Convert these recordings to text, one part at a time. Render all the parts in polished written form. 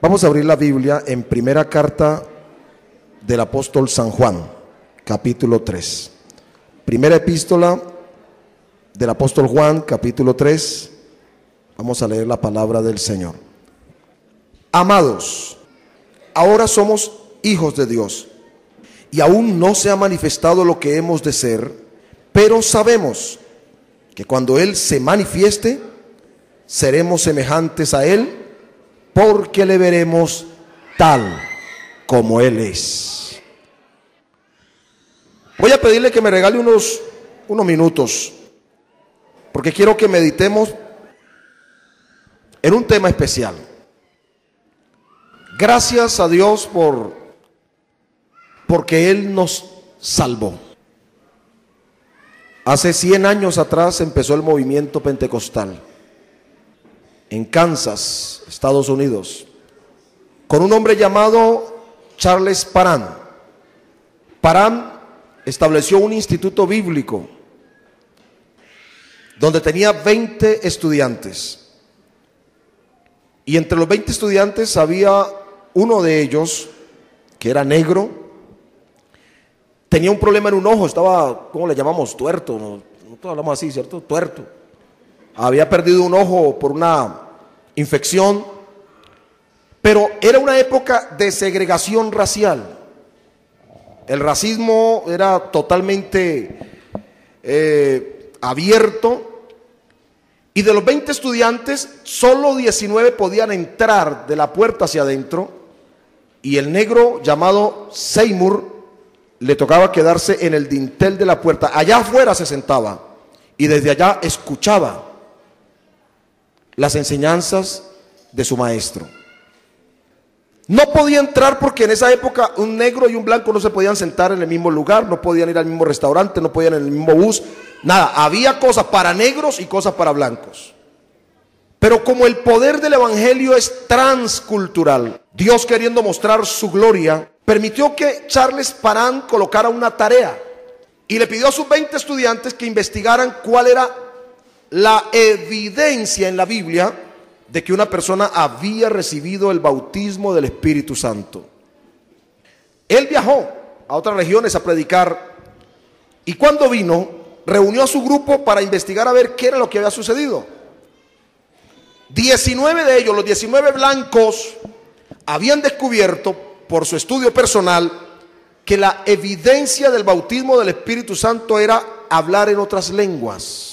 Vamos a abrir la Biblia en primera carta del apóstol San Juan, capítulo 3. Primera epístola del apóstol Juan, capítulo 3. Vamos a leer la palabra del Señor. Amados, ahora somos hijos de Dios y aún no se ha manifestado lo que hemos de ser, pero sabemos que cuando Él se manifieste, seremos semejantes a Él, porque le veremos tal como Él es. Voy a pedirle que me regale unos minutos, porque quiero que meditemos en un tema especial. Gracias a Dios porque Él nos salvó. Hace 100 años atrás empezó el movimiento pentecostal en Kansas, Estados Unidos, con un hombre llamado Charles Parham. Parham estableció un instituto bíblico donde tenía 20 estudiantes, y entre los 20 estudiantes había uno de ellos que era negro. Tenía un problema en un ojo, estaba, ¿cómo le llamamos? Tuerto, nosotros hablamos así, ¿cierto? Tuerto. Había perdido un ojo por una infección, pero era una época de segregación racial. El racismo era totalmente abierto, y de los 20 estudiantes, solo 19 podían entrar de la puerta hacia adentro, y el negro llamado Seymour le tocaba quedarse en el dintel de la puerta. Allá afuera se sentaba y desde allá escuchaba las enseñanzas de su maestro. No podía entrar porque en esa época un negro y un blanco no se podían sentar en el mismo lugar, no podían ir al mismo restaurante, no podían ir en el mismo bus, nada. Había cosas para negros y cosas para blancos. Pero como el poder del evangelio es transcultural, Dios, queriendo mostrar su gloria, permitió que Charles Parham colocara una tarea y le pidió a sus 20 estudiantes que investigaran cuál era la evidencia en la Biblia de que una persona había recibido el bautismo del Espíritu Santo. Él viajó a otras regiones a predicar, y cuando vino, reunió a su grupo para investigar a ver qué era lo que había sucedido. 19 de ellos, los 19 blancos, habían descubierto por su estudio personal que la evidencia del bautismo del Espíritu Santo era hablar en otras lenguas.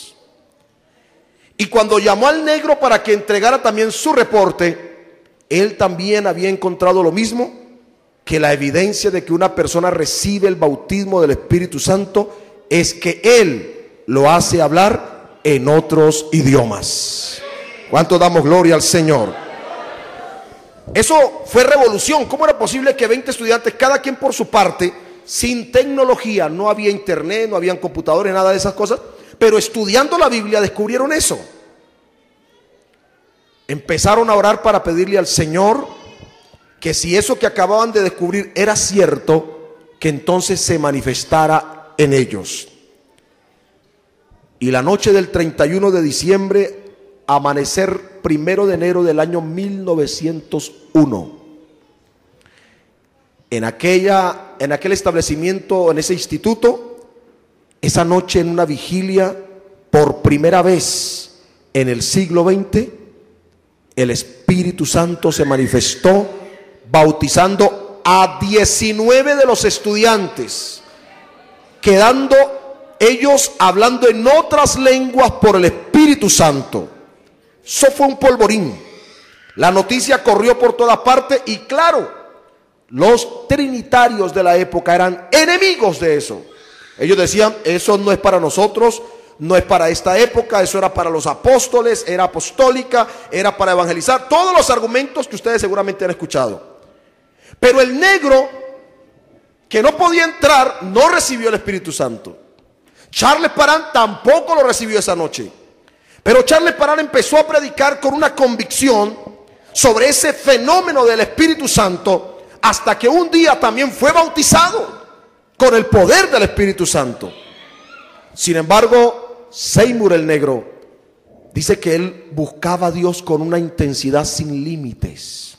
Y cuando llamó al negro para que entregara también su reporte, él también había encontrado lo mismo, que la evidencia de que una persona recibe el bautismo del Espíritu Santo es que él lo hace hablar en otros idiomas. ¿Cuánto damos gloria al Señor? Eso fue revolución. ¿Cómo era posible que 20 estudiantes, cada quien por su parte, sin tecnología, no había internet, no habían computadores, nada de esas cosas, pero estudiando la Biblia descubrieron eso? Empezaron a orar para pedirle al Señor que si eso que acababan de descubrir era cierto, que entonces se manifestara en ellos. Y la noche del 31 de diciembre, amanecer 1 de enero del año 1901, en aquel establecimiento, en ese instituto, esa noche, en una vigilia, por primera vez en el siglo XX, el Espíritu Santo se manifestó, bautizando a 19 de los estudiantes, quedando ellos hablando en otras lenguas por el Espíritu Santo. Eso fue un polvorín. La noticia corrió por todas partes, y claro, los trinitarios de la época eran enemigos de eso. Ellos decían, eso no es para nosotros, no es para esta época, eso era para los apóstoles, era apostólica, era para evangelizar. Todos los argumentos que ustedes seguramente han escuchado. Pero el negro, que no podía entrar, no recibió el Espíritu Santo. Charles Parham tampoco lo recibió esa noche. Pero Charles Parham empezó a predicar con una convicción sobre ese fenómeno del Espíritu Santo, hasta que un día también fue bautizado con el poder del Espíritu Santo. Sin embargo, Seymour el negro dice que él buscaba a Dios con una intensidad sin límites,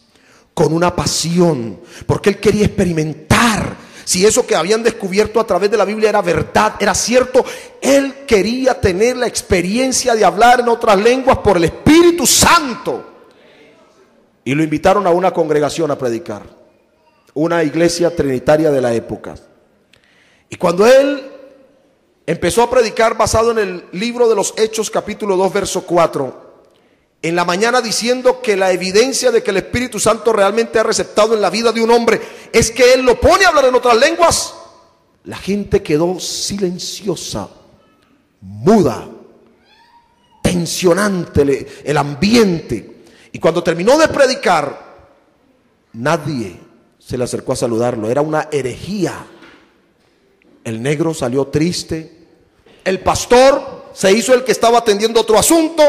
con una pasión, porque él quería experimentar si eso que habían descubierto a través de la Biblia era verdad, era cierto. Él quería tener la experiencia de hablar en otras lenguas por el Espíritu Santo. Y lo invitaron a una congregación a predicar, una iglesia trinitaria de la época. Y cuando él empezó a predicar basado en el libro de los Hechos, capítulo 2, verso 4, en la mañana, diciendo que la evidencia de que el Espíritu Santo realmente ha receptado en la vida de un hombre es que él lo pone a hablar en otras lenguas, la gente quedó silenciosa, muda, tensionante el ambiente. Y cuando terminó de predicar, nadie se le acercó a saludarlo. Era una herejía. El negro salió triste. El pastor se hizo el que estaba atendiendo otro asunto.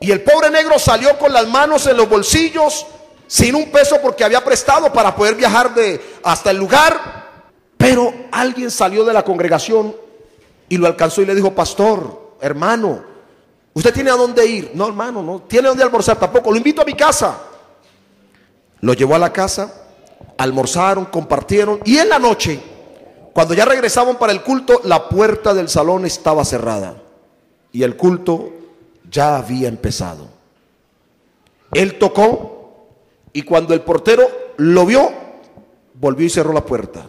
Y el pobre negro salió con las manos en los bolsillos, sin un peso porque había prestado para poder viajar hasta el lugar. Pero alguien salió de la congregación y lo alcanzó y le dijo: pastor, hermano, ¿usted tiene a dónde ir? No, hermano, no tiene a dónde almorzar tampoco. Lo invito a mi casa. Lo llevó a la casa, almorzaron, compartieron. Y en la noche, cuando ya regresaban para el culto, la puerta del salón estaba cerrada y el culto ya había empezado. Él tocó y cuando el portero lo vio, volvió y cerró la puerta.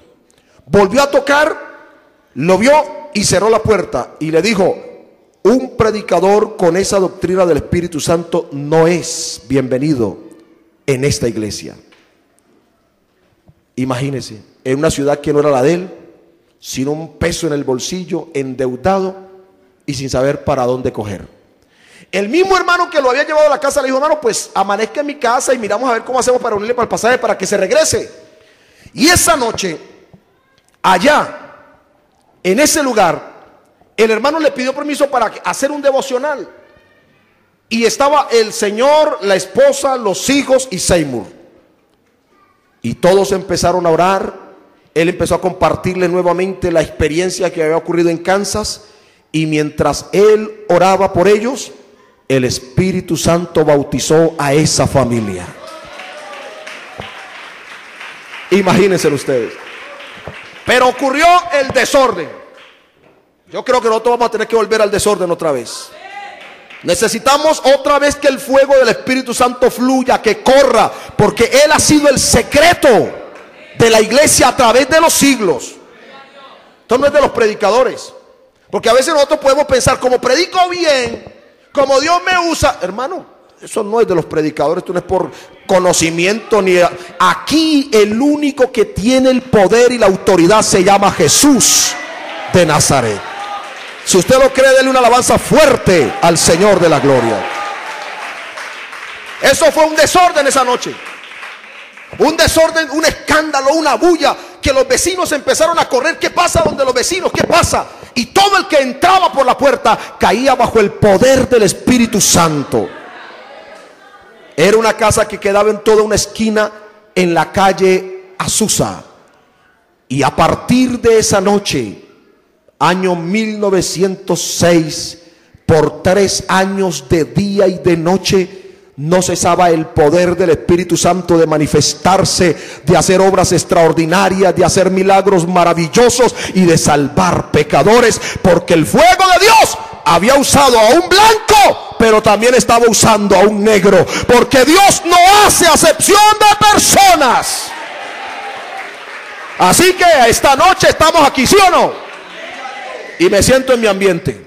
Volvió a tocar, lo vio y cerró la puerta. Y le dijo: un predicador con esa doctrina del Espíritu Santo no es bienvenido en esta iglesia. Imagínese, en una ciudad que no era la de él, sin un peso en el bolsillo, endeudado y sin saber para dónde coger. El mismo hermano que lo había llevado a la casa le dijo: hermano, pues amanezca en mi casa y miramos a ver cómo hacemos para unirle para el pasaje para que se regrese. Y esa noche, allá, en ese lugar, el hermano le pidió permiso para hacer un devocional. Y estaba el señor, la esposa, los hijos y Seymour. Y todos empezaron a orar. Él empezó a compartirle nuevamente la experiencia que había ocurrido en Kansas. Y mientras él oraba por ellos, el Espíritu Santo bautizó a esa familia. Imagínense ustedes. Pero ocurrió el desorden. Yo creo que nosotros vamos a tener que volver al desorden otra vez. Necesitamos otra vez que el fuego del Espíritu Santo fluya, que corra, porque Él ha sido el secreto de la iglesia a través de los siglos. Esto no es de los predicadores, porque a veces nosotros podemos pensar: como predico bien, como Dios me usa. Hermano, eso no es de los predicadores, esto no es por conocimiento ni... Aquí el único que tiene el poder y la autoridad se llama Jesús de Nazaret. Si usted lo cree, denle una alabanza fuerte al Señor de la gloria. Eso fue un desorden esa noche. Un desorden, un escándalo, una bulla, que los vecinos empezaron a correr. ¿Qué pasa donde los vecinos? ¿Qué pasa? Y todo el que entraba por la puerta caía bajo el poder del Espíritu Santo. Era una casa que quedaba en toda una esquina en la calle Azusa. Y a partir de esa noche, año 1906, por 3 años de día y de noche, no cesaba el poder del Espíritu Santo de manifestarse, de hacer obras extraordinarias, de hacer milagros maravillosos y de salvar pecadores, porque el fuego de Dios había usado a un blanco, pero también estaba usando a un negro, porque Dios no hace acepción de personas. Así que esta noche estamos aquí, ¿sí o no? Y me siento en mi ambiente.